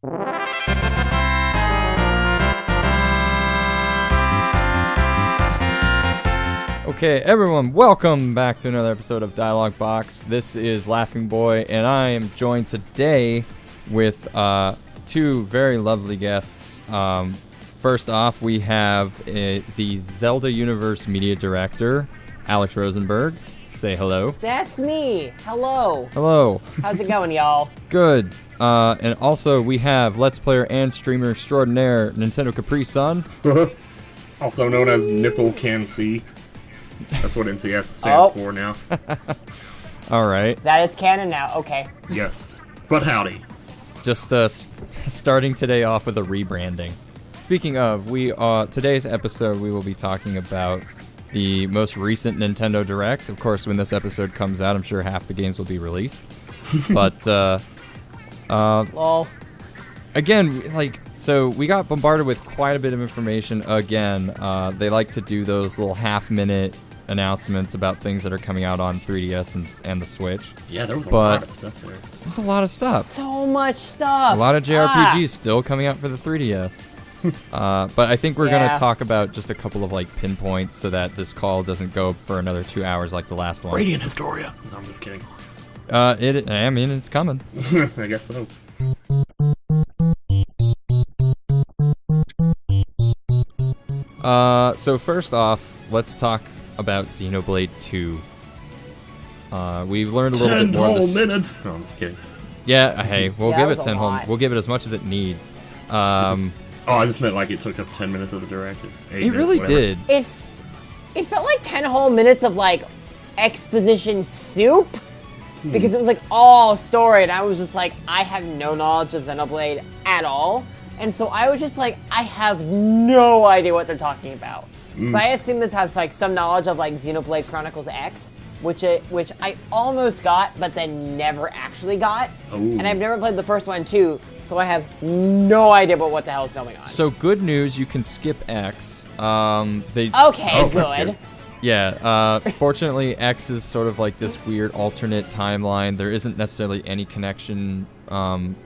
Okay, everyone, welcome back to another episode of DialogBOX. This is Laughingboy, and I am joined today with two very lovely guests. First off, we have the Zelda Universe Media Director, Alex Rosenberg. Say hello. That's me. Hello. Hello. How's it going, y'all? Good. And also, we have Let's Player and Streamer Extraordinaire, Nintendo Capri Sun. Also known as Nipple Can See. That's what NCS stands for now. All right. That is canon now. Okay. Yes. But howdy. Just starting today off with a rebranding. Speaking of, today's episode we will be talking about the most recent Nintendo Direct. Of course, when this episode comes out, I'm sure half the games will be released. But Lol. again, so we got bombarded with quite a bit of information again. They like to do those little half-minute announcements about things that are coming out on 3DS and the Switch. Yeah, there was a lot of stuff there. There's a lot of stuff. So much stuff. A lot of JRPGs still coming out for the 3DS. But I think we're going to talk about just a couple of pinpoints so that this call doesn't go for another 2 hours like the last one. Radiant Historia. No, I'm just kidding. It's coming. I guess so. So first off, let's talk about Xenoblade 2. We've learned a little bit more. 10 whole minutes. No, I'm just kidding. Yeah, hey, we'll give it 10 whole. lot. We'll give it as much as it needs. I just meant it took up 10 minutes of the direct. It really did. It felt like 10 whole minutes of exposition soup because it was all story, and I was just I have no knowledge of Xenoblade at all, and so I was just I have no idea what they're talking about. So I assume this has some knowledge of Xenoblade Chronicles X, which I almost got, but then never actually got. Ooh. And I've never played the first one too, so I have no idea about what the hell is going on. So good news, you can skip X. Good. Yeah, fortunately, X is sort of this weird alternate timeline. There isn't necessarily any connection,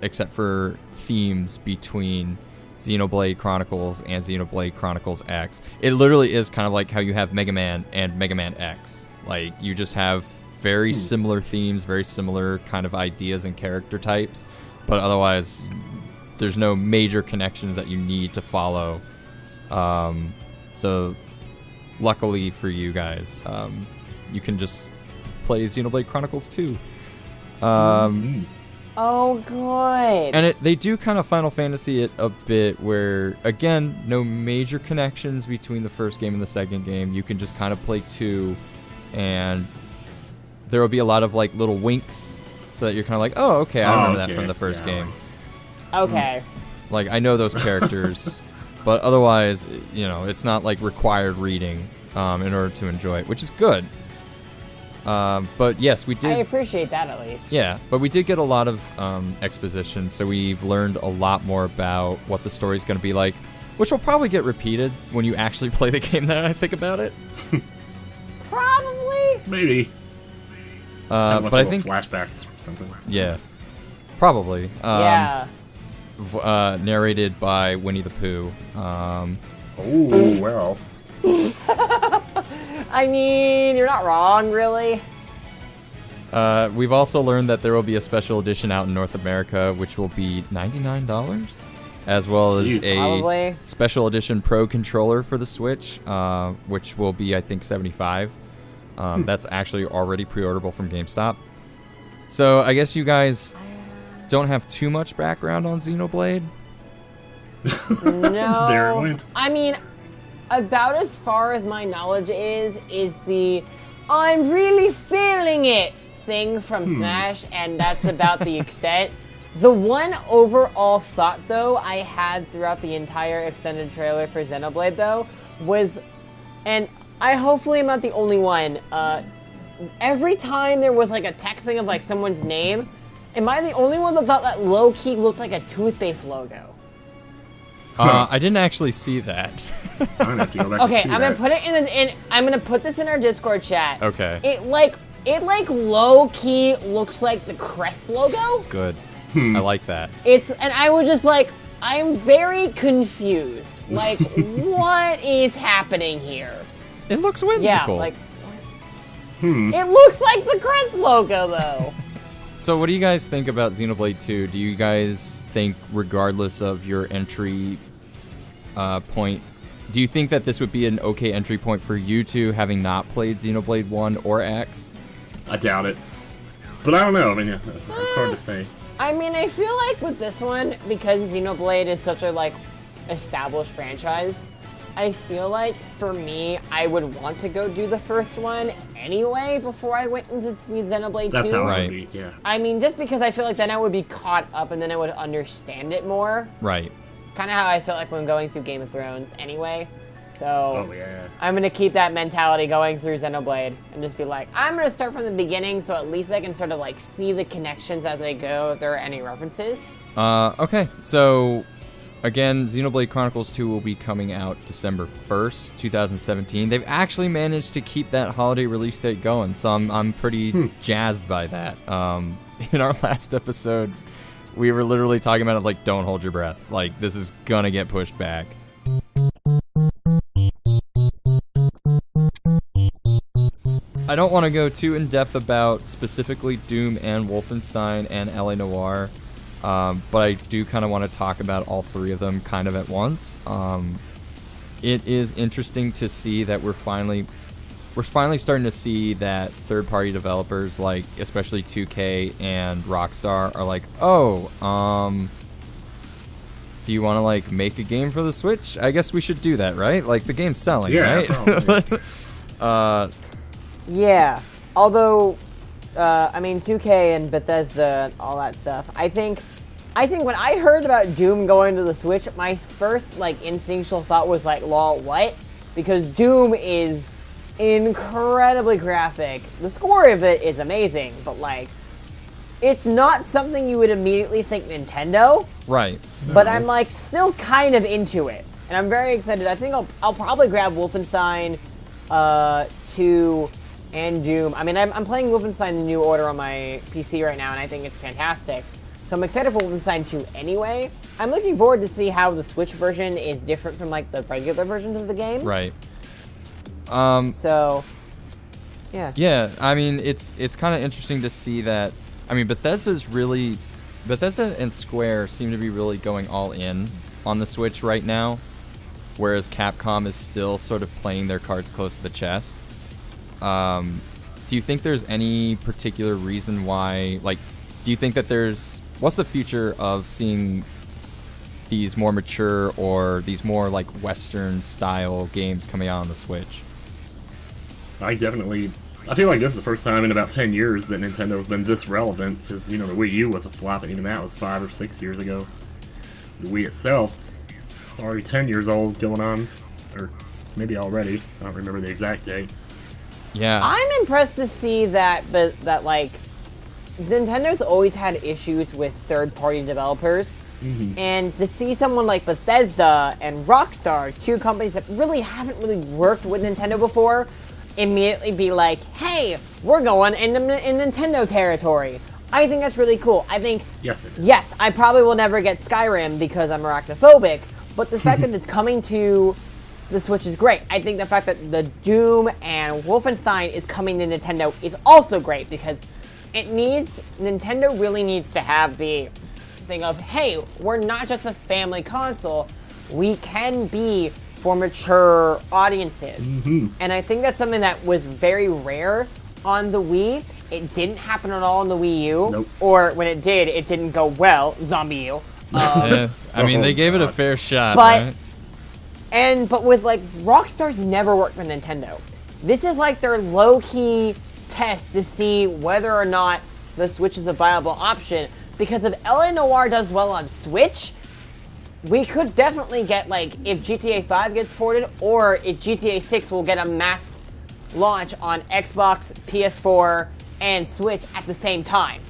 except for themes between Xenoblade Chronicles and Xenoblade Chronicles X. It literally is kind of like how you have Mega Man and Mega Man X. You just have very similar themes, very similar kind of ideas and character types, but otherwise, there's no major connections that you need to follow. So, luckily for you guys, you can just play Xenoblade Chronicles 2. Oh, good. And they do kind of Final Fantasy it a bit where, again, no major connections between the first game and the second game. You can just kind of play 2, and there will be a lot of little winks so that you're kind of oh, okay, I remember that from the first game. Okay. I know those characters, but otherwise, it's not required reading in order to enjoy it, which is good. But yes, we did. I appreciate that at least. Yeah, but we did get a lot of exposition, so we've learned a lot more about what the story's going to be like, which will probably get repeated when you actually play the game. Now I think about it. Probably. Maybe. But I think flashbacks or something. Yeah, probably. Yeah. Narrated by Winnie the Pooh. Oh well. I mean, you're not wrong, really. We've also learned that there will be a special edition out in North America, which will be $99, as well as a special edition Pro controller for the Switch, which will be, I think, $75. That's actually already pre-orderable from GameStop. So I guess you guys don't have too much background on Xenoblade. No. There it went. I mean, about as far as my knowledge is the I'm really feeling it thing from Smash, and that's about the extent. The one overall thought, though, I had throughout the entire extended trailer for Xenoblade, though, was, and I hopefully am not the only one, every time there was a texting of someone's name, am I the only one that thought that low-key looked like a toothpaste logo? I didn't actually see that. I'm gonna have to go back Okay, and see I'm gonna put it in. I'm gonna put this in our Discord chat. Okay. It low key looks like the Crest logo. Good. I like that. And I was just like, I'm very confused. Like, what is happening here? It looks Yeah, whimsical. like, it looks like the Crest logo, though. So what do you guys think about Xenoblade 2? Do you guys think, regardless of your entry point, do you think that this would be an okay entry point for you two, having not played Xenoblade 1 or X? I doubt it. But I don't know. I mean, it's hard to say. I mean, I feel like with this one, because Xenoblade is such a, like, established franchise, I feel like, for me, I would want to go do the first one anyway before I went into Xenoblade 2. That's how Right. it would be, yeah. I mean, just because I feel like then I would be caught up and then I would understand it more. Right. Kind of how I felt like when going through Game of Thrones anyway. So, Oh, yeah. I'm going to keep that mentality going through Xenoblade and just be like, I'm going to start from the beginning so at least I can sort of like see the connections as they go if there are any references. Okay, so again, Xenoblade Chronicles 2 will be coming out December 1st, 2017. They've actually managed to keep that holiday release date going, so I'm pretty jazzed by that. In our last episode, we were literally talking about it like, don't hold your breath. Like, this is gonna get pushed back. I don't want to go too in-depth about specifically Doom and Wolfenstein and LA Noire, but I do kind of want to talk about all three of them kind of at once. It is interesting to see that we're finally starting to see that third-party developers, like especially 2K and Rockstar, are like, oh, do you want to like make a game for the Switch? I guess we should do that, right? Like the game's selling, Yeah, right? probably. Yeah, although, I mean, 2K and Bethesda, all that stuff. I think when I heard about Doom going to the Switch, my first like instinctual thought was like, lol, what? Because Doom is incredibly graphic. The score of it is amazing, but like, it's not something you would immediately think Nintendo. Right. But I'm like still kind of into it, and I'm very excited. I think I'll probably grab Wolfenstein 2 and Doom. I mean, I'm playing Wolfenstein The New Order on my PC right now, and I think it's fantastic. So I'm excited for Wolfenstein 2 anyway. I'm looking forward to see how the Switch version is different from like the regular versions of the game. Right. So, yeah. Yeah, I mean, it's kind of interesting to see that. I mean, Bethesda and Square seem to be really going all in on the Switch right now, whereas Capcom is still sort of playing their cards close to the chest. Do you think there's any particular reason why, like, do you think that what's the future of seeing these more mature or these more, like, Western style games coming out on the Switch? I feel like this is the first time in about 10 years that Nintendo's been this relevant, because, you know, the Wii U was a flop, and even that was 5 or 6 years ago. The Wii itself, it's already 10 years old going on, or maybe already, I don't remember the exact date. Yeah. I'm impressed to see that like, Nintendo's always had issues with third-party developers, and to see someone like Bethesda and Rockstar, two companies that really haven't really worked with Nintendo before, immediately be like, hey, we're going in Nintendo territory. I think that's really cool. I think, Yes, it is. yes, I probably will never get Skyrim because I'm arachnophobic, but the fact that it's coming to the Switch is great. I think the fact that the Doom and Wolfenstein is coming to Nintendo is also great, because Nintendo really needs to have the thing of, hey, we're not just a family console, we can be for mature audiences. And I think that's something that was very rare on the Wii. It didn't happen at all on the Wii U. Nope. Or when it did, it didn't go well. Zombie U. Yeah, I mean, they gave it a fair shot, But right? but with like Rockstar's never worked with Nintendo. This is like their low-key test to see whether or not the Switch is a viable option. Because if LA Noire does well on Switch, we could definitely get, like, if GTA 5 gets ported, or if GTA 6 will get a mass launch on Xbox, PS4, and Switch at the same time,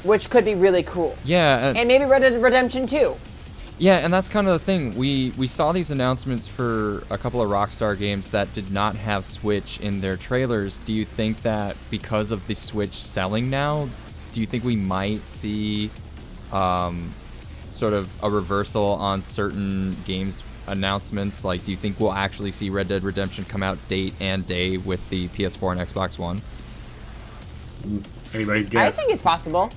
which could be really cool. Yeah. And maybe Red Dead Redemption 2. Yeah, and that's kind of the thing. We saw these announcements for a couple of Rockstar games that did not have Switch in their trailers. Do you think that because of the Switch selling now, do you think we might see sort of a reversal on certain games announcements? Like, do you think we'll actually see Red Dead Redemption come out date and day with the PS4 and Xbox One? Anybody's guess? I think it's possible.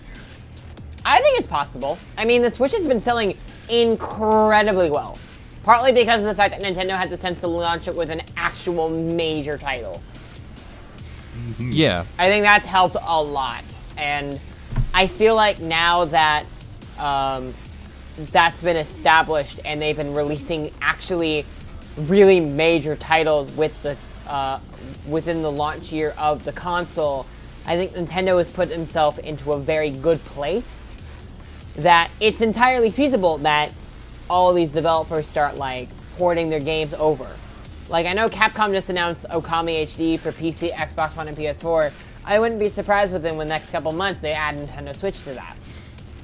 I mean, the Switch has been selling incredibly well. Partly because of the fact that Nintendo had the sense to launch it with an actual major title. Yeah. I think that's helped a lot. And I feel like now that that's been established and they've been releasing actually really major titles with the within the launch year of the console, I think Nintendo has put himself into a very good place that it's entirely feasible that all these developers start, like, porting their games over. Like, I know Capcom just announced Okami HD for PC, Xbox One, and PS4. I wouldn't be surprised within the next couple months they add Nintendo Switch to that.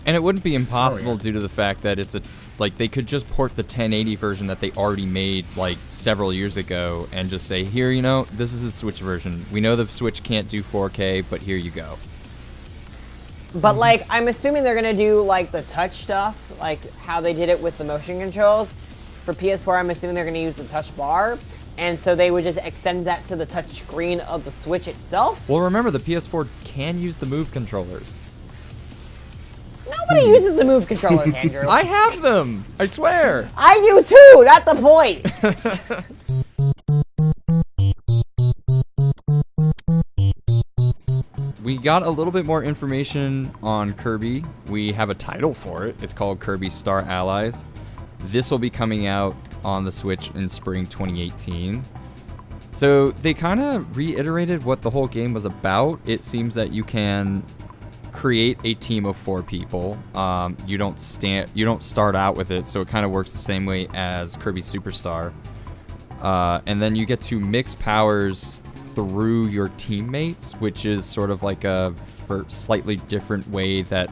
And it wouldn't be impossible due to the fact that it's they could just port the 1080 version that they already made, like, several years ago and just say, here, this is the Switch version. We know the Switch can't do 4K, but here you go. But, like, I'm assuming they're going to do, like, the touch stuff, like how they did it with the motion controls. For PS4, I'm assuming they're going to use the touch bar. And so they would just extend that to the touch screen of the Switch itself. Well, remember, the PS4 can use the Move controllers. Nobody uses the Move controllers, Andrew. I have them! I swear! I do too! That's the point! We got a little bit more information on Kirby. We have a title for it. It's called Kirby Star Allies. This will be coming out on the Switch in spring 2018. So they kind of reiterated what the whole game was about. It seems that you can create a team of 4 people. You don't start out with it, so it kind of works the same way as Kirby Superstar. And then you get to mix powers through your teammates, which is sort of like a slightly different way that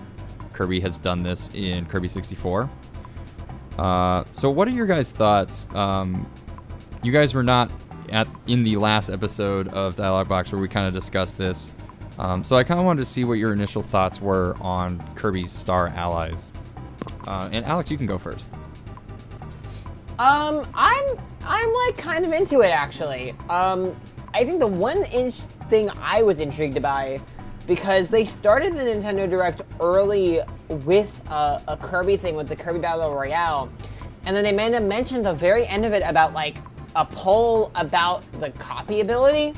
Kirby has done this in Kirby 64. So what are your guys' thoughts? You guys were not in the last episode of DialogBOX where we kind of discussed this. So I kind of wanted to see what your initial thoughts were on Kirby's Star Allies. And Alex, you can go first. I'm like kind of into it actually. I think the one thing I was intrigued by, because they started the Nintendo Direct early with a Kirby thing with the Kirby Battle Royale, and then they made a mention at the very end of it about like a poll about the copy ability,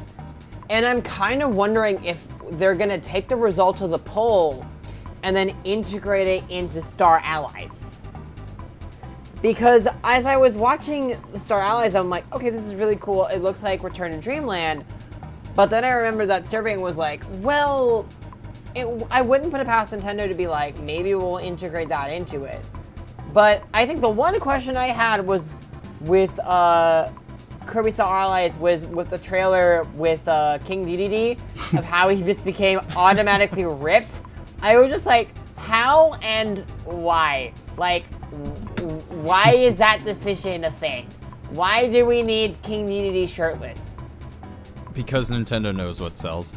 and I'm kind of wondering if they're gonna take the result of the poll and then integrate it into Star Allies. Because as I was watching the Star Allies, I'm like, okay, this is really cool. It looks like Return to Dreamland. But then I remember that surveying was like, well, I wouldn't put it past Nintendo to be like, maybe we'll integrate that into it. But I think the one question I had was with Kirby Star Allies was with the trailer with King Dedede of how he just became automatically ripped. I was just like, how and why? Like, why is that decision a thing? Why do we need King Dedede shirtless? Because Nintendo knows what sells.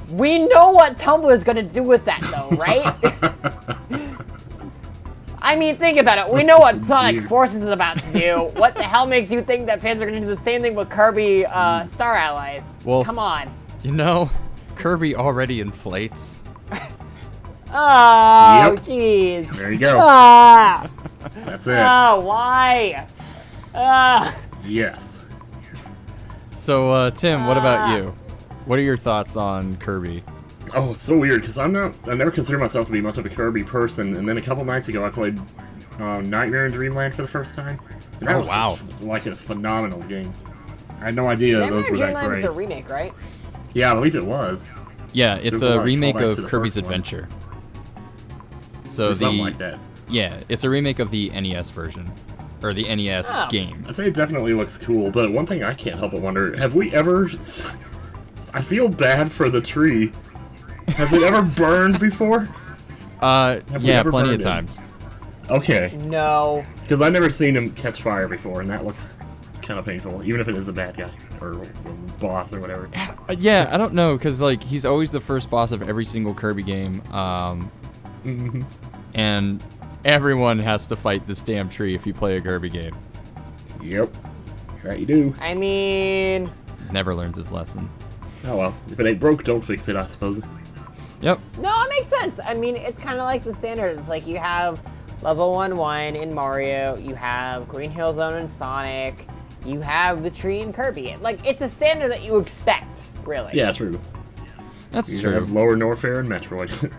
We know what Tumblr's gonna do with that though, right? I mean, think about it. We know what Sonic Forces is about to do. What the hell makes you think that fans are gonna do the same thing with Kirby Star Allies? Well, come on. Kirby already inflates. Oh, jeez. Yep. There you go. That's it. Oh, why? Yes. So, Tim, what about you? What are your thoughts on Kirby? Oh, it's so weird, because I never considered myself to be much of a Kirby person, and then a couple nights ago I played Nightmare in Dreamland for the first time. And that was just, like, a phenomenal game. I had no idea those were that Dreamland great. was a remake, right? Yeah, I believe it was. Yeah, it's a remake of to the Kirby's first one. Adventure. So Something like that. Yeah, it's a remake of the NES version. Or the NES game. I'd say it definitely looks cool, but one thing I can't help but wonder, have we ever... I feel bad for the tree. Has it ever burned before? Yeah, plenty of times. Okay. No. Because I've never seen him catch fire before, and that looks kind of painful, even if it is a bad guy, or a boss, or whatever. Yeah, I don't know, because, like, he's always the first boss of every single Kirby game. And everyone has to fight this damn tree if you play a Kirby game. Yep. That you do. I mean... Never learns his lesson. Oh well. If it ain't broke, don't fix it, I suppose. Yep. No, it makes sense. I mean, it's kind of like the standard. It's like you have level 1-1 in Mario, you have Green Hill Zone in Sonic, you have the tree in Kirby. Like, it's a standard that you expect, really. Yeah, true. That's You true. have Lower Norfair and Metroid.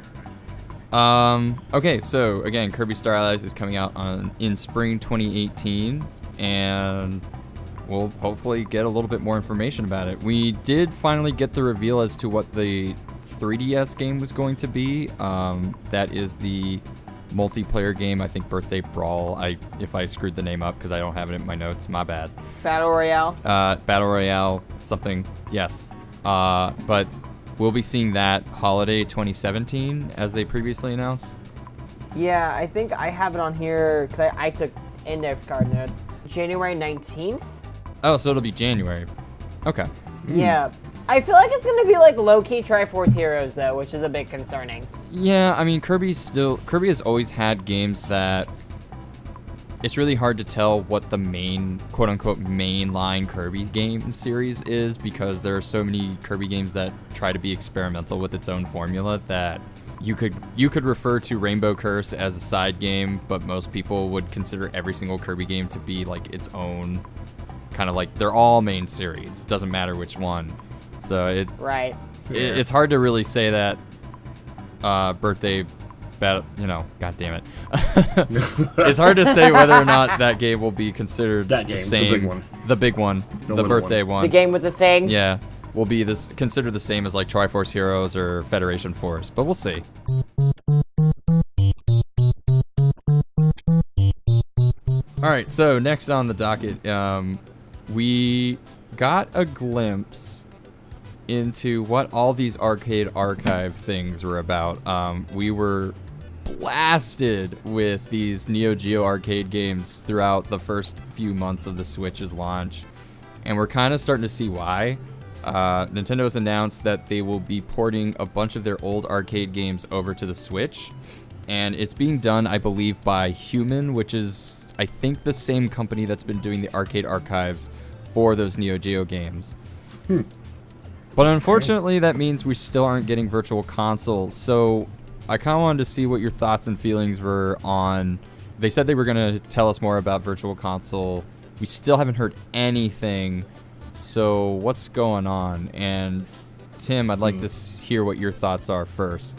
Okay, so again, Kirby Star Allies is coming out in spring 2018, and we'll hopefully get a little bit more information about it. We did finally get the reveal as to what the 3DS game was going to be. That is the multiplayer game, I think Birthday Brawl. If I screwed the name up because I don't have it in my notes, my bad. Battle Royale. Battle Royale, something, yes. But we'll be seeing that holiday 2017, as they previously announced. Yeah, I think I have it on here because I took index card notes. January 19th. Oh, so it'll be January. Okay. Yeah. I feel like it's going to be like low-key Triforce Heroes, though, which is a bit concerning. Yeah, I mean, Kirby has always had games that it's really hard to tell what the main, quote-unquote, mainline Kirby game series is, because there are so many Kirby games that try to be experimental with its own formula that you could refer to Rainbow Curse as a side game, but most people would consider every single Kirby game to be like its own kind of like, they're all main series. It doesn't matter which one. So Right. it's hard to really say that birthday battle, god damn it. It's hard to say whether or not that game will be considered That game, the same. the big one. The big one. The little birthday one. one. The game with the thing. Yeah. Will be considered the same as like Triforce Heroes or Federation Force, but we'll see. Alright, so next on the docket, we got a glimpse into what all these arcade archive things were about. We were blasted with these Neo Geo arcade games throughout the first few months of the Switch's launch, and we're kind of starting to see why. Nintendo has announced that they will be porting a bunch of their old arcade games over to the Switch, and it's being done, I believe, by Human, which is, I think, the same company that's been doing the arcade archives for those Neo Geo games. But unfortunately, that means we still aren't getting Virtual Console, so I kind of wanted to see what your thoughts and feelings were on... They said they were going to tell us more about Virtual Console. We still haven't heard anything, so what's going on? And Tim, I'd like to hear what your thoughts are first.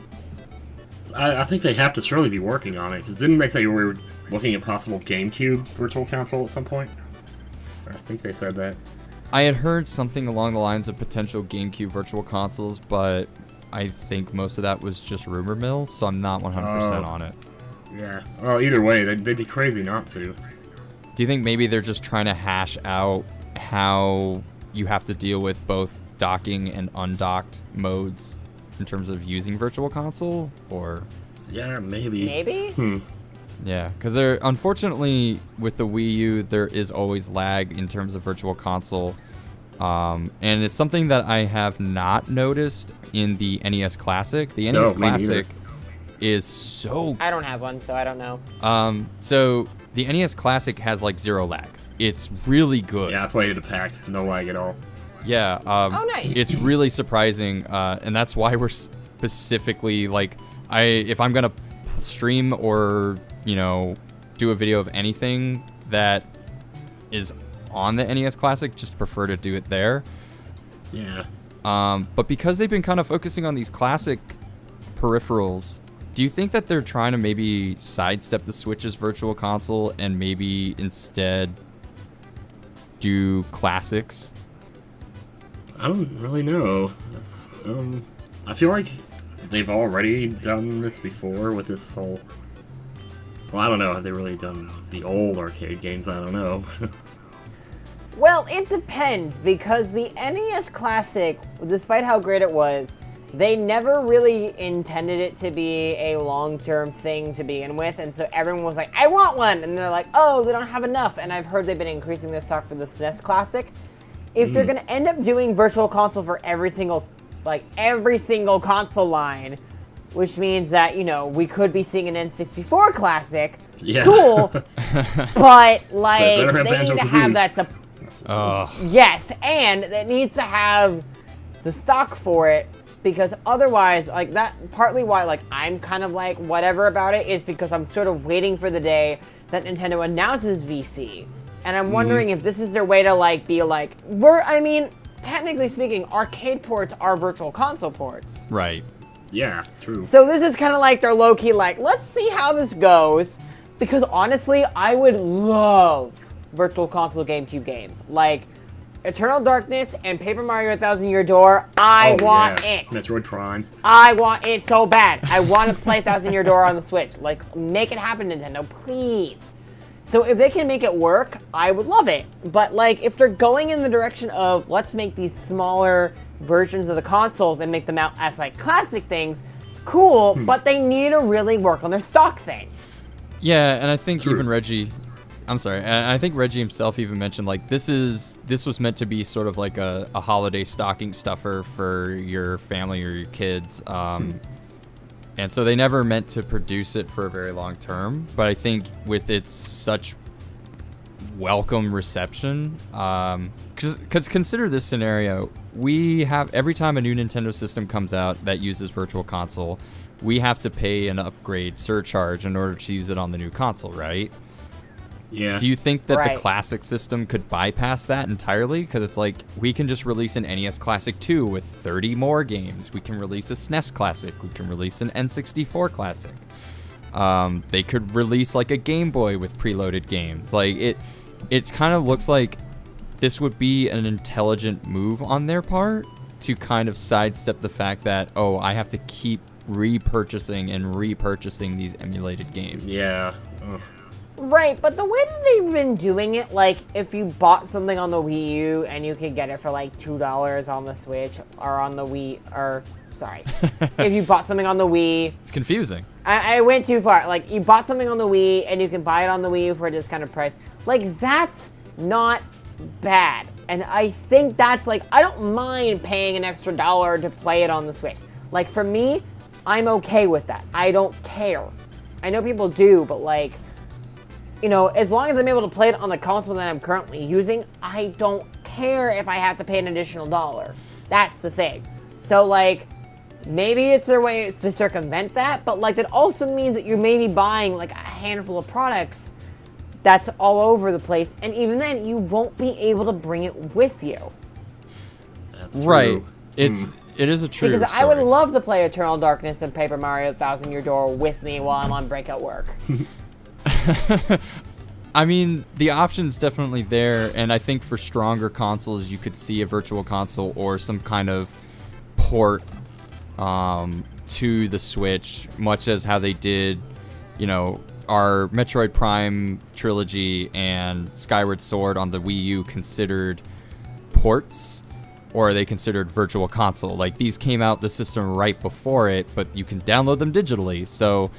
I think they have to surely be working on it, because didn't they say we were looking at possible GameCube Virtual Console at some point? I think they said that. I had heard something along the lines of potential GameCube Virtual Consoles, but I think most of that was just rumor mill, so I'm not 100% on it. Yeah. Well, either way, they'd be crazy not to. Do you think maybe they're just trying to hash out how you have to deal with both docking and undocked modes in terms of using Virtual Console, or? Yeah, maybe. Maybe? Yeah, because unfortunately with the Wii U there is always lag in terms of Virtual Console, and it's something that I have not noticed in the NES Classic. The NES Classic is so... I don't have one, so I don't know. So the NES Classic has like zero lag. It's really good. Yeah, I played it at PAX, no lag at all. Yeah. Oh, nice. It's really surprising, and that's why we're specifically like, if I'm gonna stream or do a video of anything that is on the NES Classic, just prefer to do it there. Yeah. But because they've been kind of focusing on these classic peripherals, do you think that they're trying to maybe sidestep the Switch's Virtual Console and maybe instead do classics? I don't really know. That's, I feel like they've already done this before with this whole... Well, I don't know. Have they really done the old arcade games? I don't know. Well, it depends, because the NES Classic, despite how great it was, they never really intended it to be a long-term thing to begin with, and so everyone was like, I want one! And they're like, oh, they don't have enough, and I've heard they've been increasing their stock for the SNES Classic. If they're gonna end up doing Virtual Console for every single console line, which means that, we could be seeing an N64 classic. Yeah. Cool. But, like, better have they need to Banjo-Kazooie. have that Yes, and it needs to have the stock for it, because otherwise, like, that partly why, like, I'm kind of like whatever about it is because I'm sort of waiting for the day that Nintendo announces VC. And I'm wondering if this is their way to, like, be like, technically speaking, arcade ports are virtual console ports. Right. Yeah, true. So this is kind of like their low-key, like, let's see how this goes. Because honestly, I would love virtual console GameCube games. Like, Eternal Darkness and Paper Mario 1,000 Year Door, I want it. Metroid Prime. I want it so bad. I want to play 1,000 Year Door on the Switch. Like, make it happen, Nintendo, please. So if they can make it work, I would love it. But, like, if they're going in the direction of, let's make these smaller versions of the consoles and make them out as, like, classic things, cool, but they need to really work on their stock thing. Yeah, and I think even Reggie... I'm sorry. And I think Reggie himself even mentioned, like, this was meant to be sort of like a holiday stocking stuffer for your family or your kids. And so they never meant to produce it for a very long term. But I think with its such welcome reception, because consider this scenario. We have, every time a new Nintendo system comes out that uses Virtual Console, we have to pay an upgrade surcharge in order to use it on the new console, right? Yeah. Do you think that the classic system could bypass that entirely? Because it's like, we can just release an NES Classic 2 with 30 more games. We can release a SNES Classic. We can release an N64 Classic. They could release like a Game Boy with preloaded games. Like, it kind of looks like this would be an intelligent move on their part to kind of sidestep the fact that, oh, I have to keep repurchasing these emulated games. Yeah. Ugh. Right, but the way that they've been doing it, like, if you bought something on the Wii U and you could get it for, like, $2 on the Switch, or on the Wii, or, sorry, if you bought something on the Wii... It's confusing. I went too far. Like, you bought something on the Wii, and you can buy it on the Wii U for a discounted price. Like, that's not bad. And I think that's, like, I don't mind paying an extra $1 to play it on the Switch. Like, for me, I'm okay with that. I don't care. I know people do, but, like... as long as I'm able to play it on the console that I'm currently using, I don't care if I have to pay an additional $1. That's the thing. So, like, maybe it's their way to circumvent that, but, like, that also means that you may be buying, like, a handful of products that's all over the place, and even then, you won't be able to bring it with you. That's true. Right. It is a true Because story. I would love to play Eternal Darkness and Paper Mario 1,000 Year Door with me while I'm on break at work. I mean, the option's definitely there, and I think for stronger consoles, you could see a virtual console or some kind of port to the Switch, much as how they did, our Metroid Prime trilogy and Skyward Sword on the Wii U considered ports, or are they considered virtual console? Like, these came out the system right before it, but you can download them digitally, so...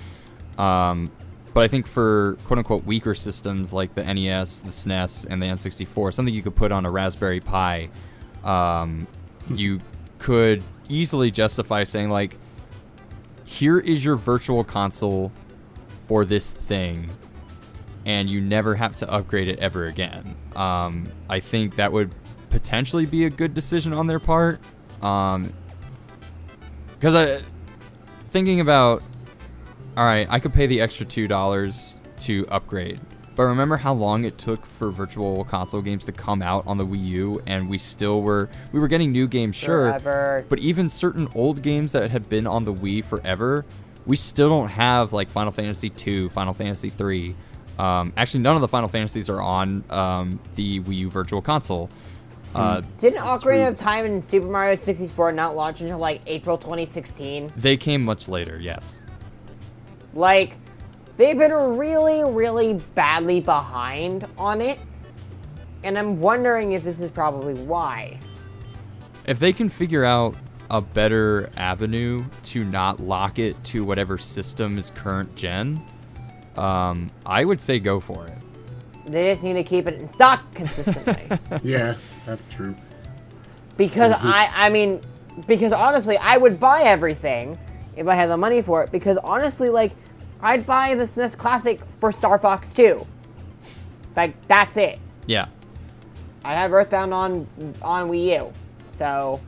But I think for quote-unquote weaker systems like the NES, the SNES, and the N64, something you could put on a Raspberry Pi, you could easily justify saying, like, here is your virtual console for this thing, and you never have to upgrade it ever again. I think that would potentially be a good decision on their part. Because thinking about... All right, I could pay the extra $2 to upgrade, but remember how long it took for virtual console games to come out on the Wii U, and we were getting new games, sure, Forever. but even certain old games that had been on the Wii forever, we still don't have, like, Final Fantasy II, Final Fantasy III. Actually, none of the Final Fantasies are on the Wii U Virtual Console. Didn't Ocarina of Time and Super Mario 64 not launch until, like, April 2016? They came much later, yes. Like, they've been really, really badly behind on it, and I'm wondering if this is probably why. If they can figure out a better avenue to not lock it to whatever system is current gen, I would say go for it. They just need to keep it in stock consistently. Yeah, that's true. Because because honestly, I would buy everything if I had the money for it. Because honestly, like, I'd buy the SNES Classic for Star Fox 2. Like, that's it. Yeah. I have Earthbound on Wii U, so...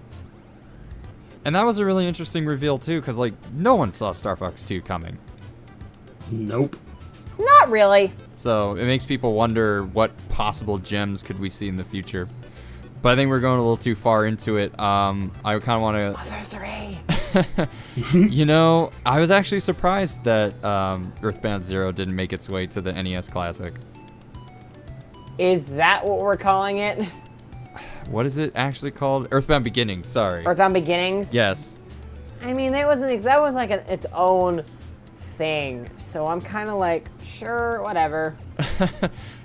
And that was a really interesting reveal, too, because, like, no one saw Star Fox 2 coming. Nope. Not really. So it makes people wonder what possible gems could we see in the future. But I think we're going a little too far into it. I kind of want to... Mother 3! You know, I was actually surprised that Earthbound Zero didn't make its way to the NES Classic. Is that what we're calling it? What is it actually called? Earthbound Beginnings, sorry. Earthbound Beginnings? Yes. I mean, that was like its own thing. So I'm kind of like, sure, whatever.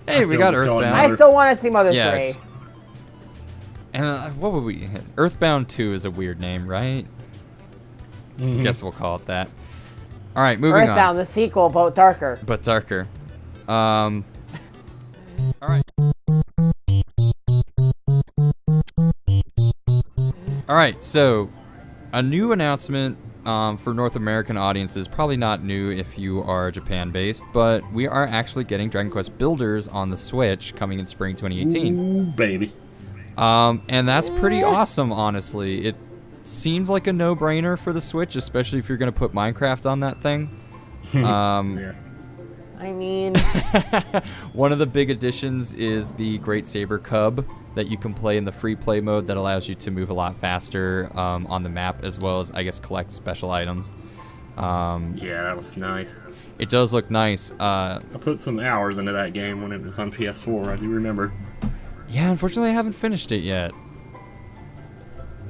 Hey, we got Earthbound. I still want to see Mother 3. And what would we... Earthbound 2 is a weird name, right? Mm-hmm. Guess we'll call it that. All right, moving on. Earthbound, the sequel, but darker. But darker. All right. All right, so a new announcement for North American audiences, probably not new if you are Japan-based, but we are actually getting Dragon Quest Builders on the Switch coming in spring 2018. Ooh, baby. And that's pretty awesome, honestly. It seemed like a no-brainer for the Switch, especially if you're going to put Minecraft on that thing. Yeah. I mean... One of the big additions is the Great Saber Cub that you can play in the free play mode that allows you to move a lot faster on the map, as well as, I guess, collect special items. Yeah, that looks nice. It does look nice. I put some hours into that game when it was on PS4, I do remember. Yeah, unfortunately I haven't finished it yet.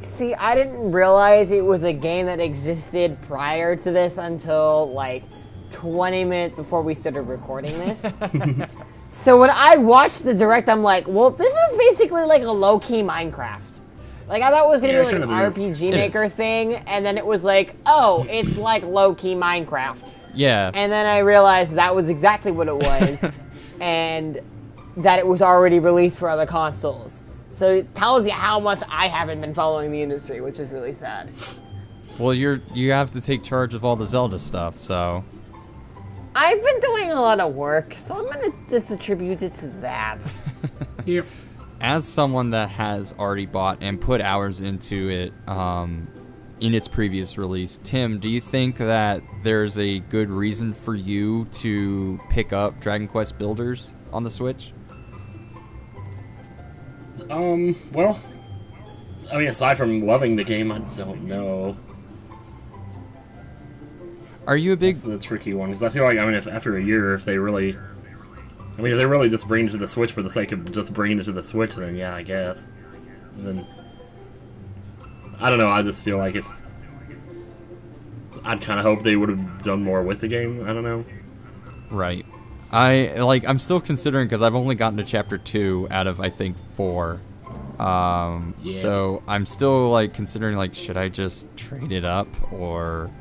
See, I didn't realize it was a game that existed prior to this until, like, 20 minutes before we started recording this. So when I watched the Direct, I'm like, well, this is basically like a low-key Minecraft. Like, I thought it was going to be like an RPG Maker thing, and then it was like, oh, it's like low-key Minecraft. Yeah. And then I realized that was exactly what it was, and that it was already released for other consoles. So it tells you how much I haven't been following the industry, which is really sad. Well, you have to take charge of all the Zelda stuff, so... I've been doing a lot of work, so I'm going to just attribute it to that. Yep. As someone that has already bought and put hours into it in its previous release, Tim, do you think that there's a good reason for you to pick up Dragon Quest Builders on the Switch? Well, I mean, aside from loving the game, I don't know. Are you a big... That's the tricky one, because I feel like, I mean, if after a year, if they really... I mean, if they really just bring it to the Switch for the sake of just bringing it to the Switch, then yeah, I guess. And then... I don't know, I just feel like if... I'd kind of hope they would have done more with the game, I don't know. Right. I'm still considering, because I've only gotten to Chapter 2 out of, I think, 4. Yeah. So I'm still, like, considering, like, should I just trade it up, or...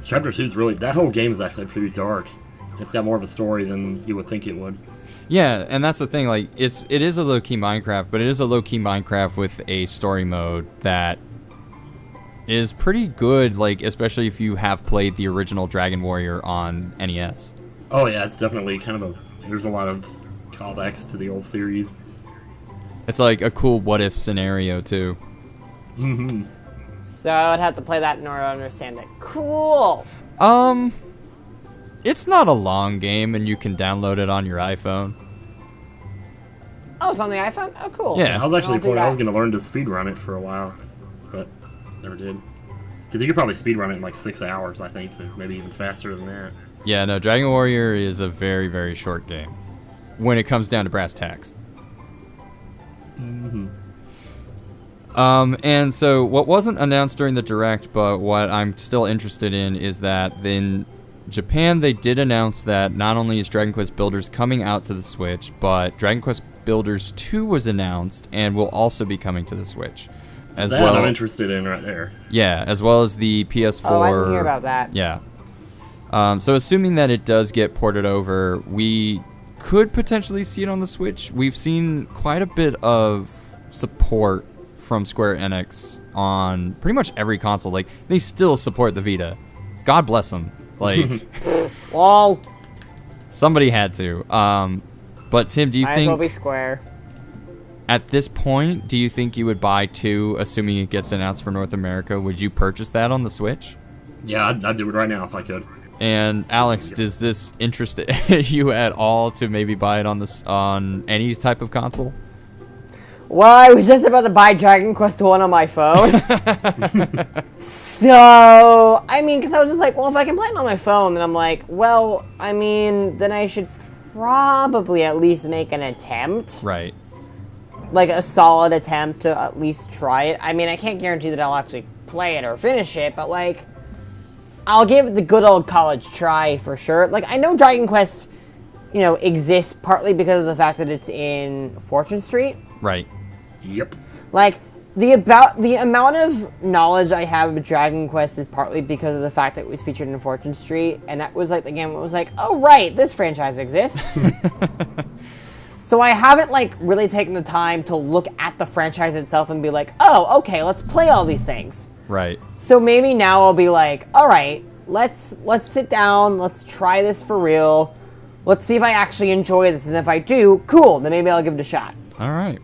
Chapter 2 is really... That whole game is actually pretty dark. It's got more of a story than you would think it would. Yeah, and that's the thing, like, it is a low-key Minecraft, but it is a low-key Minecraft with a story mode that is pretty good, like, especially if you have played the original Dragon Warrior on NES. Oh yeah, it's definitely kind of a... There's a lot of callbacks to the old series. It's like a cool what-if scenario, too. Mm-hmm. So I would have to play that in order to understand it. Cool! It's not a long game, and you can download it on your iPhone. Oh, it's on the iPhone? Oh, cool. Yeah. I was actually I'll do I was that. going to learn to speedrun it for a while, but never did. Because you could probably speedrun it in like 6 hours, I think, maybe even faster than that. Yeah, no, Dragon Warrior is a very, very short game when it comes down to brass tacks. Mm-hmm. And so what wasn't announced during the Direct, but what I'm still interested in is that in Japan they did announce that not only is Dragon Quest Builders coming out to the Switch, but Dragon Quest Builders 2 was announced and will also be coming to the Switch. As That well, I'm interested in right there. yeah, as well as the PS4. Oh, I didn't hear about that. Yeah. So assuming that it does get ported over, we could potentially see it on the Switch. We've seen quite a bit of support from Square Enix on pretty much every console. Like, they still support the Vita. God bless them. Like, Well, somebody had to. But Tim, do you might as well be think Square. at this point, do you think you would buy 2, assuming it gets announced for North America? Would you purchase that on the Switch? Yeah, I'd do it right now if I could. And Alex, does this interest you at all to maybe buy it on any type of console? Well, I was just about to buy Dragon Quest 1 on my phone. So, I mean, because I was just like, well, if I can play it on my phone, then I'm like, well, I mean, then I should probably at least make an attempt. Right. Like, a solid attempt to at least try it. I mean, I can't guarantee that I'll actually play it or finish it, but, like, I'll give it the good old college try for sure. Like, I know Dragon Quest, exists partly because of the fact that it's in Fortune Street. Right. Yep. Like, the amount of knowledge I have of Dragon Quest is partly because of the fact that it was featured in Fortune Street, and that was like the game that was like, oh right, this franchise exists. So I haven't like really taken the time to look at the franchise itself and be like, oh, okay, let's play all these things. Right. So maybe now I'll be like, all right, let's sit down, let's try this for real. Let's see if I actually enjoy this, and if I do, cool, then maybe I'll give it a shot. All right.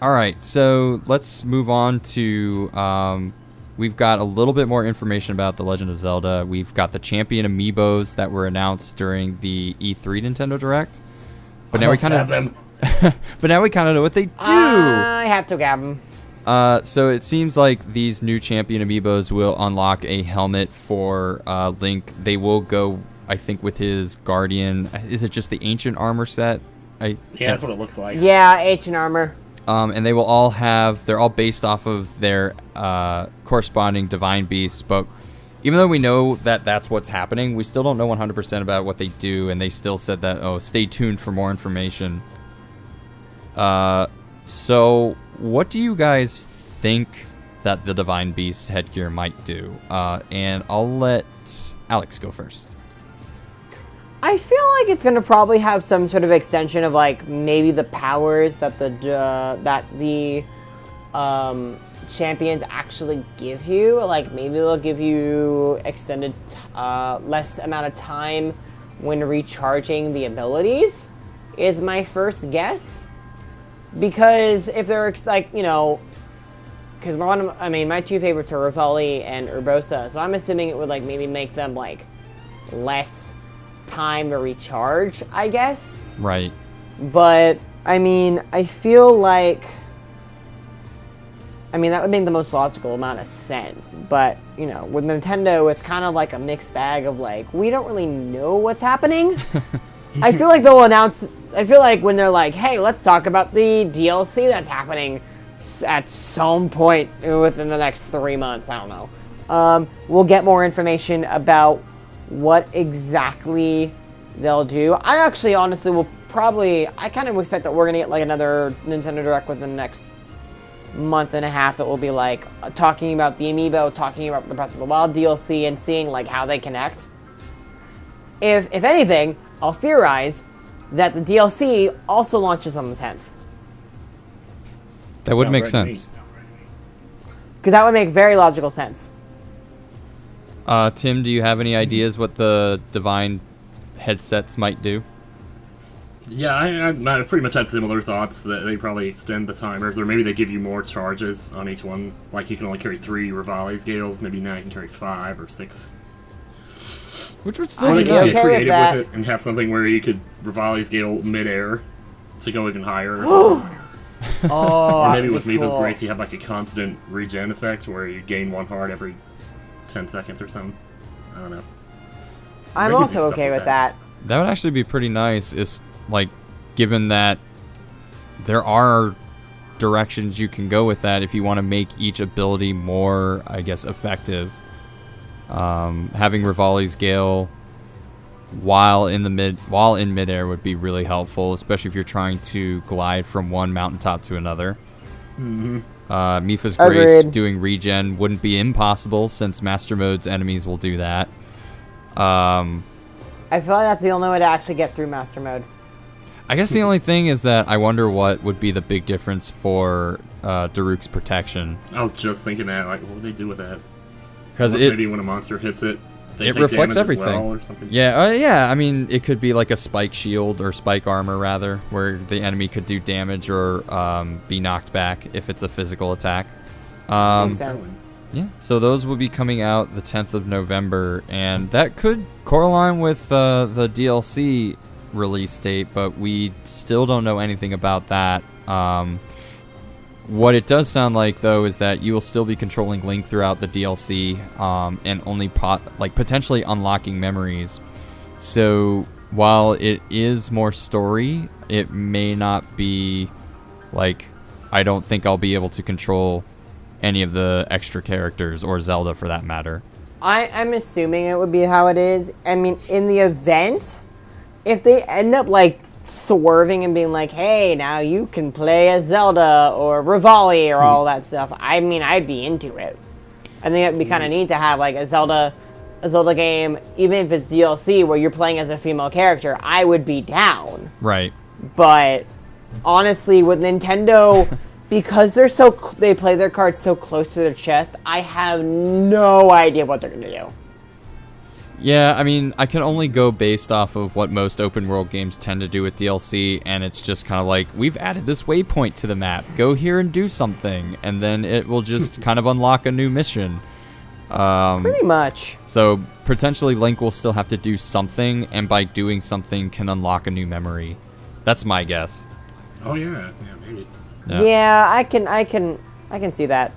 All right, so let's move on to, we've got a little bit more information about The Legend of Zelda. We've got the Champion Amiibos that were announced during the E3 Nintendo Direct. But now we kind of know what they do. I have to grab them. So it seems like these new Champion Amiibos will unlock a helmet for Link. They will go, I think, with his Guardian. Is it just the Ancient Armor set? Yeah, that's what it looks like. Yeah, Ancient Armor. And they will all they're all based off of their corresponding divine beasts, but even though we know that that's what's happening, we still don't know 100% about what they do, and they still said that, stay tuned for more information. So what do you guys think that the divine beast headgear might do? And I'll let Alex go first. I feel like it's gonna probably have some sort of extension of like maybe the powers that the champions actually give you. Like maybe they'll give you extended, less amount of time when recharging the abilities. Is my first guess, because if they're like because my two favorites are Rivali and Urbosa, so I'm assuming it would like maybe make them like less time to recharge, I guess. Right. But I mean, I feel like that would make the most logical amount of sense. But with Nintendo, it's kind of like a mixed bag of like, we don't really know what's happening. I feel like they'll announce. I feel like when they're like, hey, let's talk about the DLC that's happening at some point within the next 3 months. I don't know. We'll get more information about what exactly they'll do. I actually honestly will probably, I kind of expect that we're going to get like another Nintendo Direct within the next month and a half that will be like talking about the Amiibo, talking about the Breath of the Wild DLC, and seeing like how they connect. If anything, I'll theorize that the DLC also launches on the 10th. That would make sense. Because that would make very logical sense. Tim, do you have any ideas what the divine headsets might do? Yeah, I pretty much had similar thoughts, that they probably extend the timers, or maybe they give you more charges on each one. Like you can only carry 3 Rivali's Gales, maybe now you can carry 5 or 6. Which would still Or be they could nice. get okay with creative that. with it and have something where you could Rivali's Gale mid-air to go even higher. Oh, Or maybe with that'd be Miva's cool. Grace you have like a constant regen effect where you gain 1 heart every 10 seconds or something. I don't know. I'm They could do also stuff okay with with that. That would actually be pretty nice, is like, given that there are directions you can go with that if you want to make each ability more, I guess, effective. Having Rivali's Gale while in midair would be really helpful, especially if you're trying to glide from one mountaintop to another. Mm-hmm. Mifa's Grace Agreed. doing regen wouldn't be impossible, since Master Mode's enemies will do that. I feel like that's the only way to actually get through Master Mode. I guess the only thing is that I wonder what would be the big difference for Daruk's protection. I was just thinking that, like, what would they do with that? Because maybe when a monster hits it, they it take reflects damage everything. as well or something? Yeah, I mean, it could be like a spike shield or spike armor, rather, where the enemy could do damage or be knocked back if it's a physical attack. Makes sense. Yeah, so those will be coming out the 10th of November, and that could correlate with the DLC release date, but we still don't know anything about that. What it does sound like, though, is that you will still be controlling Link throughout the DLC, and only potentially unlocking memories. So while it is more story, it may not be like, I don't think I'll be able to control any of the extra characters, or Zelda for that matter. I'm assuming it would be how it is. I mean, in the event, if they end up like swerving and being like, hey, now you can play as Zelda or Rivali or all that stuff, I mean, I'd be into it. I think it'd be kind of neat to have like a Zelda game, even if it's DLC where you're playing as a female character. I would be down. Right. But honestly, with Nintendo, because they play their cards so close to their chest, I have no idea what they're gonna do. Yeah, I mean, I can only go based off of what most open world games tend to do with DLC, and it's just kind of like, we've added this waypoint to the map, go here and do something, and then it will just kind of unlock a new mission. Pretty much. So potentially Link will still have to do something, and by doing something can unlock a new memory. That's my guess. Oh yeah, maybe. Yeah, I can see that.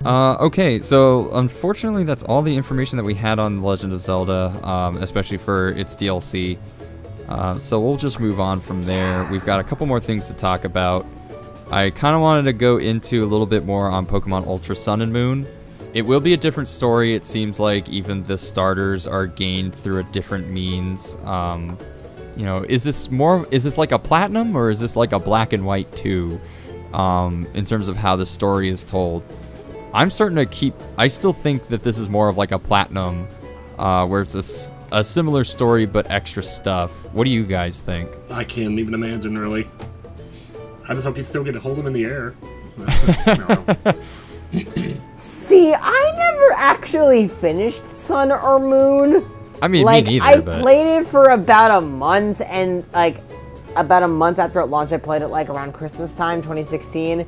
Okay, so unfortunately that's all the information that we had on The Legend of Zelda, especially for its DLC. So we'll just move on from there. We've got a couple more things to talk about. I kind of wanted to go into a little bit more on Pokemon Ultra Sun and Moon. It will be a different story. It seems like even the starters are gained through a different means. Is this like a Platinum, or is this like a Black and White 2, in terms of how the story is told? I'm starting to I still think that this is more of like a Platinum, where it's a similar story but extra stuff. What do you guys think? I can't even imagine, really. I just hope you still get to hold them in the air. See, I never actually finished Sun or Moon. I mean, like, me neither. I played it for about a month, and like about a month after it launched, I played it like around Christmas time, 2016,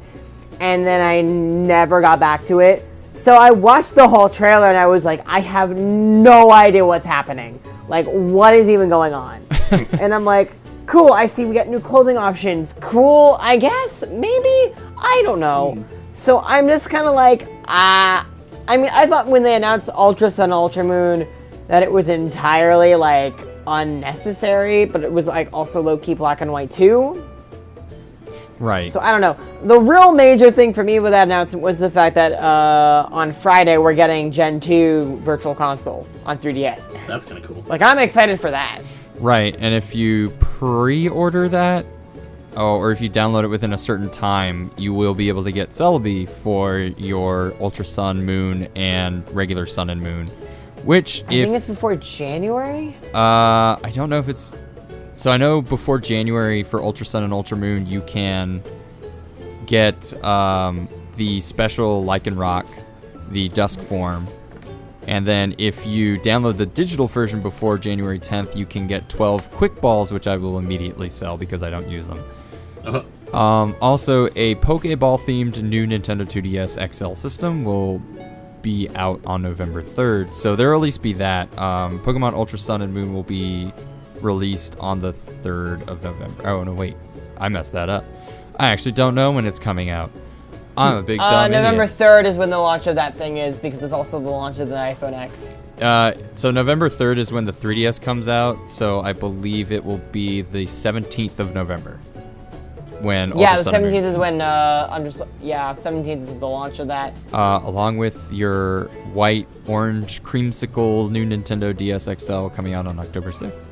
and then I never got back to it. So I watched the whole trailer, and I was like, I have no idea what's happening. Like, what is even going on? And I'm like, cool, I see we got new clothing options. Cool, I guess, maybe, I don't know. So I'm just kind of like, I mean, I thought when they announced Ultra Sun, Ultra Moon, that it was entirely, like, unnecessary, but it was, like, also low-key Black and White too. Right. So I don't know. The real major thing for me with that announcement was the fact that on Friday we're getting Gen 2 Virtual Console on 3DS. That's kind of cool. Like, I'm excited for that. Right, and if you pre-order that, or if you download it within a certain time, you will be able to get Celebi for your Ultra Sun, Moon, and regular Sun and Moon. Which, I think it's before January? I don't know if it's... So I know before January for Ultra Sun and Ultra Moon, you can get the special Lycanroc, the Dusk form. And then if you download the digital version before January 10th, you can get 12 Quick Balls, which I will immediately sell because I don't use them. Also, a Pokeball-themed new Nintendo 2DS XL system will be out on November 3rd. So there will at least be that. Pokemon Ultra Sun and Moon will be released on the 3rd of November. Oh, no, wait. I messed that up. I actually don't know when it's coming out. I'm a big dumb November idiot. 3rd is when the launch of that thing is, because it's also the launch of the iPhone X. So November 3rd is when the 3DS comes out, so I believe it will be the 17th of November. When Yeah, Ultra the Sun and 17th Moon. is when, 17th is the launch of that. Along with your white, orange, creamsicle new Nintendo DS XL coming out on October 6th.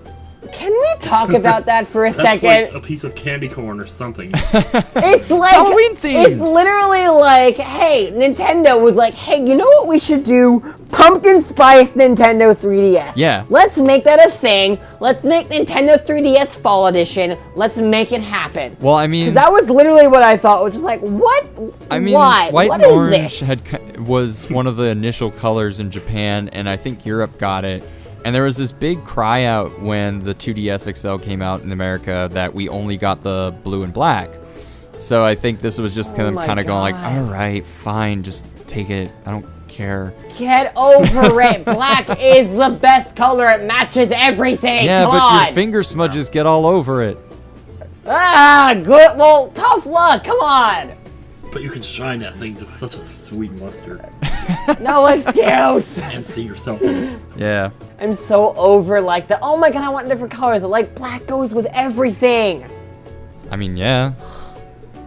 Can we talk about that for a That's second? like a piece of candy corn or something. It's like Halloween themed. It's literally like, hey, Nintendo was like, hey, you know what we should do? Pumpkin Spice Nintendo 3DS. Yeah. Let's make that a thing. Let's make Nintendo 3DS Fall Edition. Let's make it happen. Well, I mean, That was literally what I thought, which is like, what? I mean, What? white What and is orange this? was one of the initial colors in Japan, and I think Europe got it. And there was this big cry out when the 2DS XL came out in America that we only got the blue and black. So I think this was just kind my of going like, God. all right, fine, just take it. I don't care. Get over it. Black is the best color. It matches everything. Yeah, Come but on. your finger smudges get all over it. Ah, good. Well, tough luck. Come on. But you can shine that thing to such a sweet luster No excuse. and see yourself in it. Yeah. I'm so over like the, oh my god, I want different colors. Like, black goes with everything. I mean, yeah.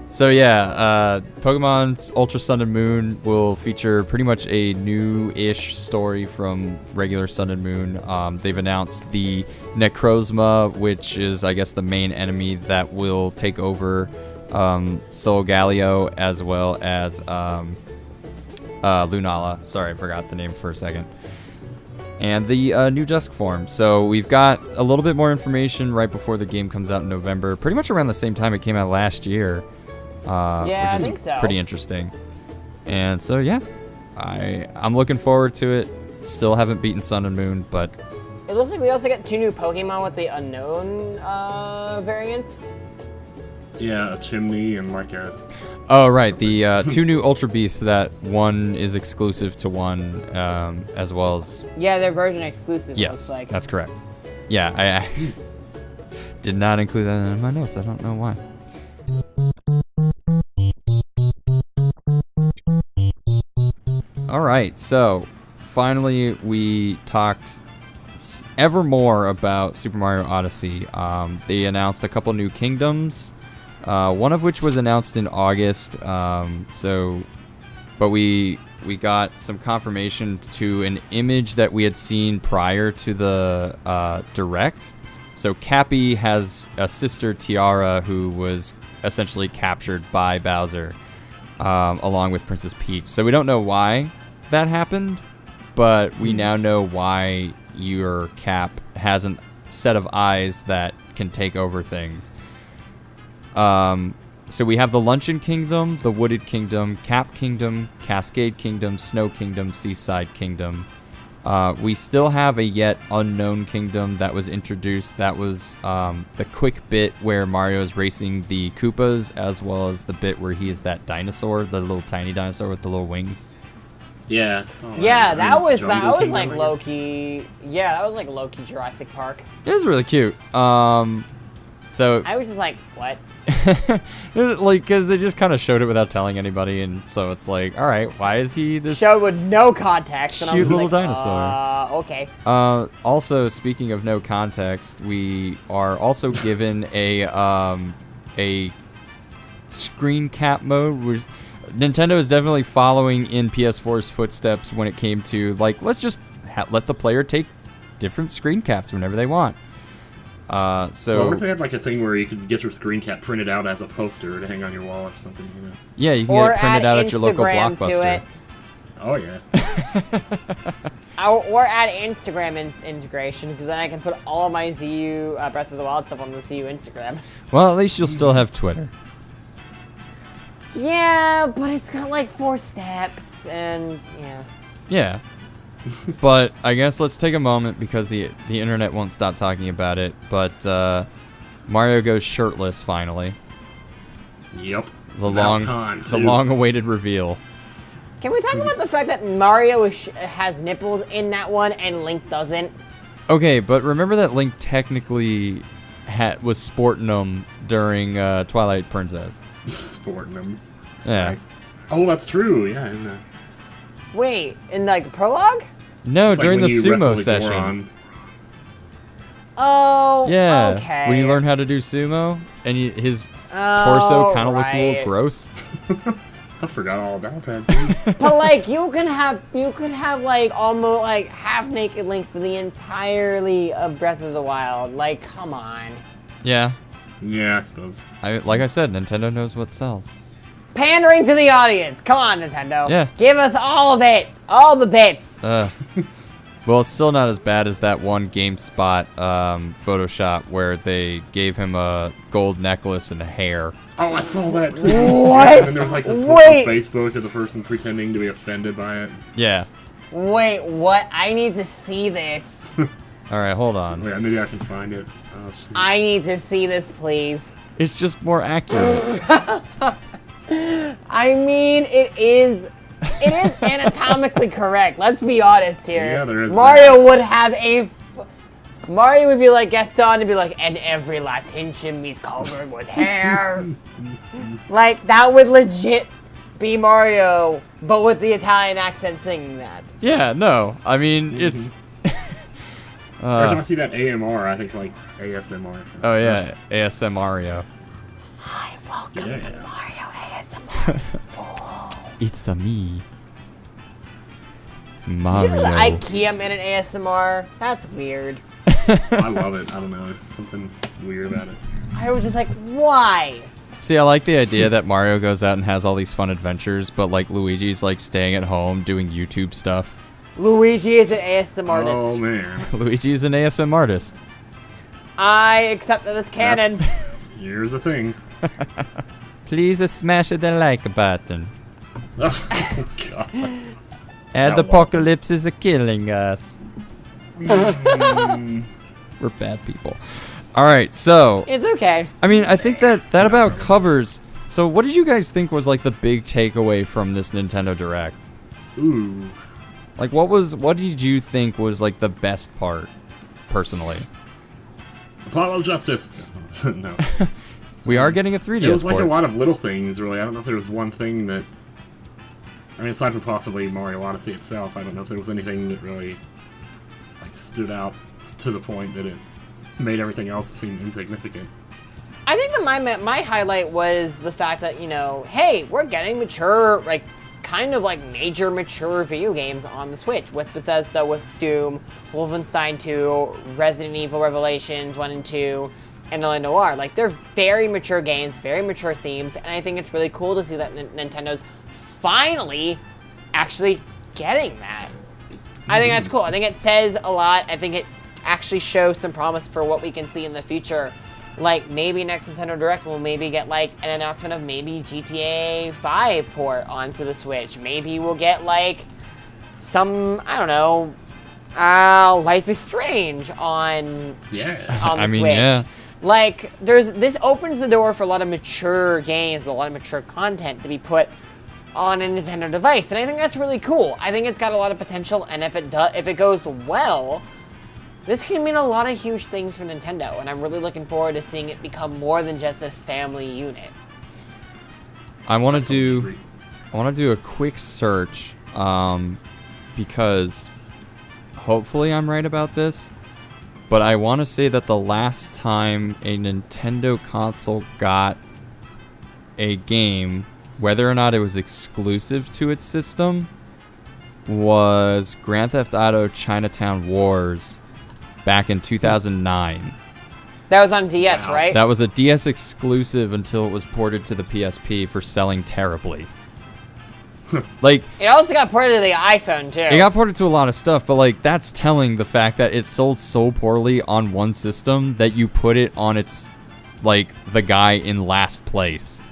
So yeah, Pokemon's Ultra Sun and Moon will feature pretty much a new-ish story from regular Sun and Moon. They've announced the Necrozma, which is, I guess, the main enemy that will take over Solgaleo, as well as Lunala. Sorry, I forgot the name for a second. And the new Dusk form. So we've got a little bit more information right before the game comes out in November, pretty much around the same time it came out last year. Yeah, which I is think so. pretty interesting. And so yeah, I'm looking forward to it. Still haven't beaten Sun and Moon, but It looks like we also get 2 new Pokemon with the unknown variants. Yeah, a chimney and like a... oh right, the 2 new Ultra Beasts, that one is exclusive to one, as well as Yeah, they're version exclusive. yes, Looks like. that's correct. Yeah, I did not include that in my notes. I don't know why. All right, so finally we talked ever more about Super Mario Odyssey. They announced a couple new kingdoms, one of which was announced in August. But we got some confirmation to an image that we had seen prior to the direct. So Cappy has a sister, Tiara, who was essentially captured by Bowser, along with Princess Peach. So we don't know why that happened, but we now know why your Cap has a set of eyes that can take over things. So we have the Luncheon Kingdom, the Wooded Kingdom, Cap Kingdom, Cascade Kingdom, Snow Kingdom, Seaside Kingdom. We still have a yet unknown kingdom that was introduced. That was the quick bit where Mario is racing the Koopas, as well as the bit where he is that dinosaur, the little tiny dinosaur with the little wings. Yeah. Yeah, that was Jungle like Kingdom, I guess. low-key. Yeah, that was like low-key Jurassic Park. It was really cute. So I was just like, what? like, because they just kind of showed it without telling anybody, and so it's like, all right, why is he this Show with no context. And I cute was little like, dinosaur? Okay. Also, speaking of no context, we are also given a screen cap mode. Where Nintendo is definitely following in PS4's footsteps when it came to, like, let's just let the player take different screen caps whenever they want. Well, So what if they had like a thing where you could get your screen cap printed out as a poster to hang on your wall or something, you know? yeah, you can Or get it printed add out at your local Instagram to Blockbuster. it. Oh yeah. Or add Instagram integration, because then I can put all of my ZU Breath of the Wild stuff on the ZU Instagram. Well, at least you'll still have Twitter. Yeah, but it's got like 4 steps, and yeah. Yeah. But I guess let's take a moment, because the internet won't stop talking about it. But Mario goes shirtless finally. Yep. It's The about time, too. long-awaited reveal. Can we talk about the fact that Mario has nipples in that one and Link doesn't? Okay, but remember that Link technically was sporting them during Twilight Princess. Sporting them. Yeah. Oh, that's true. Yeah. And, Wait, in like the prologue? No, it's like during the when you sumo wrestle with session. Goron. Oh, Yeah. okay. When you learn how to do sumo, and his Oh, torso kind of looks a little right. gross. I forgot all about that, dude. But like you can have like almost like half naked Link for the entirety of Breath of the Wild. Like, come on. Yeah. Yeah, I suppose. Like I said, Nintendo knows what sells. Pandering to the audience. Come on, Nintendo. Yeah. Give us all of it. All the bits. Well, it's still not as bad as that one GameSpot Photoshop where they gave him a gold necklace and hair. Oh, I saw that too. What? And then there was like a post on Facebook of the person pretending to be offended by it. Yeah. Wait, what? I need to see this. All right, hold on. Wait, maybe I can find it. Oh, shoot. I need to see this, please. It's just more accurate. I mean, it is anatomically correct. Let's be honest here. Yeah, there is Mario would have Mario would be like Gaston and be like, and every last inch of me's covered with hair. Like, that would legit be Mario, but with the Italian accent singing that. Yeah, no. I mean, it's... Every time I see that AMR, I think like ASMR. Oh, yeah. ASM Mario. Hi, welcome Yeah. to Mario ASMR. It's a me. You know Mario. that IKEA made an ASMR? That's weird. I love it. I don't know. There's something weird about it. I was just like, why? See, I like the idea that Mario goes out and has all these fun adventures, but like Luigi's like staying at home doing YouTube stuff. Luigi is an ASMR artist. Oh man. Luigi's an ASM artist. I accept that it's canon. Here's the thing. Please smash the like button. Oh god. And That apocalypse is killing us. We're bad people. All right, so It's okay. I mean, I think that about covers. So, what did you guys think was like the big takeaway from this Nintendo Direct? Ooh. Like, what did you think was like the best part, personally? Apollo Justice. No. We are getting a 3DS It was like port. a lot of little things, really. I don't know if there was one thing that... I mean, aside from possibly Mario Odyssey itself, I don't know if there was anything that really like stood out to the point that it made everything else seem insignificant. I think that my highlight was the fact that, you know, hey, we're getting mature, like, kind of like major mature video games on the Switch with Bethesda, with Doom, Wolfenstein 2, Resident Evil Revelations 1 and 2, and L.A. Noire. Like, they're very mature games, very mature themes, and I think it's really cool to see that Nintendo's finally actually getting that. I think that's cool. I think it says a lot. I think it actually shows some promise for what we can see in the future. Like, maybe next Nintendo Direct we'll maybe get, like, an announcement of maybe GTA 5 port onto the Switch. Maybe we'll get, like, some, I don't know, Life is Strange on the Switch. Yeah. Like, this opens the door for a lot of mature games, a lot of mature content to be put on a Nintendo device, and I think that's really cool. I think it's got a lot of potential, and if it goes well, this can mean a lot of huge things for Nintendo, and I'm really looking forward to seeing it become more than just a family unit. I want to do a quick search, because hopefully I'm right about this, but I want to say that the last time a Nintendo console got a game, whether or not it was exclusive to its system, was Grand Theft Auto Chinatown Wars back in 2009. That was on DS, right? That was a DS exclusive until it was ported to the PSP for selling terribly. Like, It also got ported to the iPhone, too. it got ported to a lot of stuff, but like that's telling the fact that it sold so poorly on one system that you put it on its, like, the guy in last place.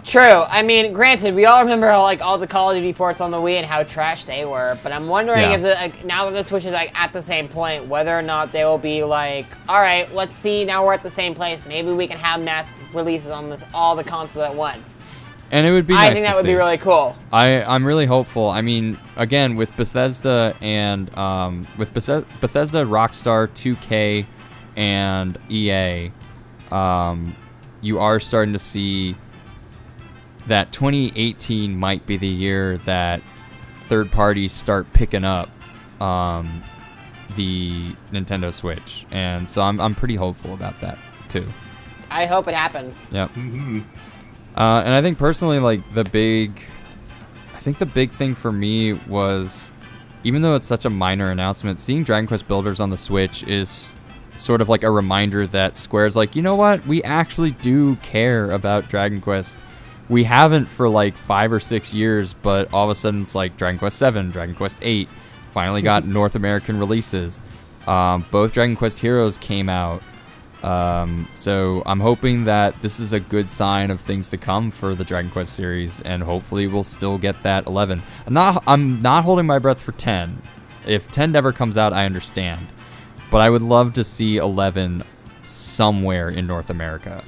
True. I mean, granted, we all remember like all the Call of Duty ports on the Wii and how trash they were. But I'm wondering Yeah. if now that the Switch is like at the same point, whether or not they will be like, all right, let's see. Now we're at the same place. Maybe we can have mass releases on all the consoles at once. And it would be I nice think to that would see. be really cool. I'm really hopeful. I mean, again, with Bethesda and Bethesda, Rockstar, 2K, and EA, you are starting to see that 2018 might be the year that third parties start picking up the Nintendo Switch, and so I'm pretty hopeful about that too. I hope it happens. Yep. And I think personally, like the big thing for me was, even though it's such a minor announcement, seeing Dragon Quest Builders on the Switch is sort of like a reminder that Square's like, you know what, we actually do care about Dragon Quest. We haven't for like 5 or 6 years, but all of a sudden it's like Dragon Quest 7, Dragon Quest 8 finally got North American releases. Both Dragon Quest Heroes came out. So I'm hoping that this is a good sign of things to come for the Dragon Quest series, and hopefully we'll still get that 11. I'm not holding my breath for 10. If 10 never comes out, I understand. But I would love to see 11 somewhere in North America.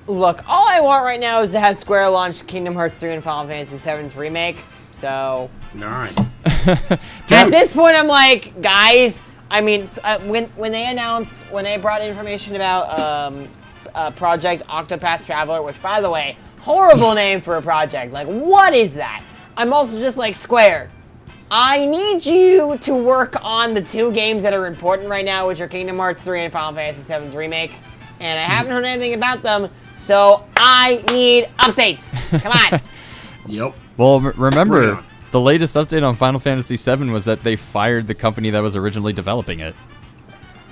Look, all I want right now is to have Square launch Kingdom Hearts 3 and Final Fantasy VII's remake. So Nice. at this point, I'm like, guys. I mean, when they brought information about Project Octopath Traveler, which, by the way, horrible name for a project. Like, what is that? I'm also just like, Square, I need you to work on the 2 games that are important right now, which are Kingdom Hearts 3 and Final Fantasy VII's remake. And I haven't heard anything about them, so I need updates. Come on. Yep. Well, remember, the latest update on Final Fantasy VII was that they fired the company that was originally developing it.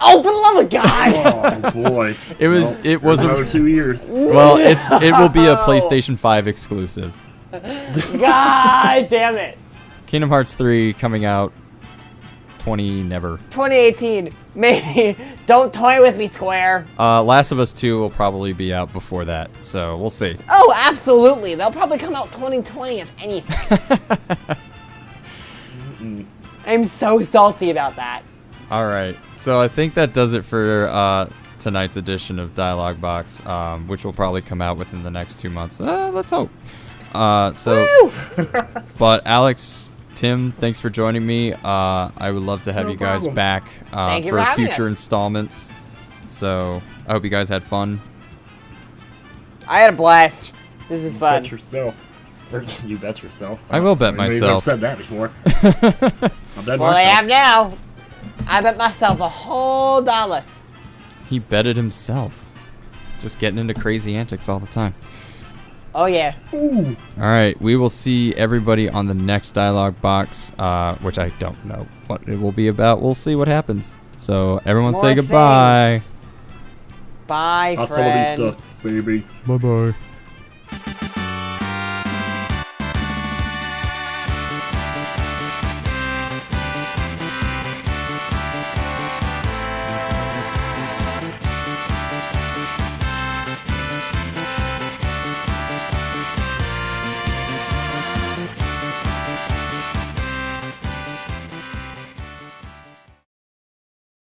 Oh, for the love of God! Oh boy. It was another 2 years. Well, it will be a PlayStation 5 exclusive. God damn it. Kingdom Hearts 3 coming out 2018. Maybe. Don't toy with me, Square. Last of Us 2 will probably be out before that, so we'll see. Oh, absolutely. They'll probably come out 2020 if anything. I'm so salty about that. All right, so I think that does it for tonight's edition of DialogBOX, which will probably come out within the next 2 months. Let's hope. But Alex, Tim, thanks for joining me. I would love to have you guys back for future installments. So I hope you guys had fun. I had a blast. This is fun. Bet yourself. You bet yourself. I will bet myself. I've said that before. I'll bet Well, I myself. have now. I bet myself a whole $1. He betted himself. Just getting into crazy antics all the time. Oh, yeah. Ooh. All right, we will see everybody on the next Dialogue Box, which I don't know what it will be about. We'll see what happens. So everyone More say goodbye. things. Bye, Hasta la friends. vista, baby. Bye-bye.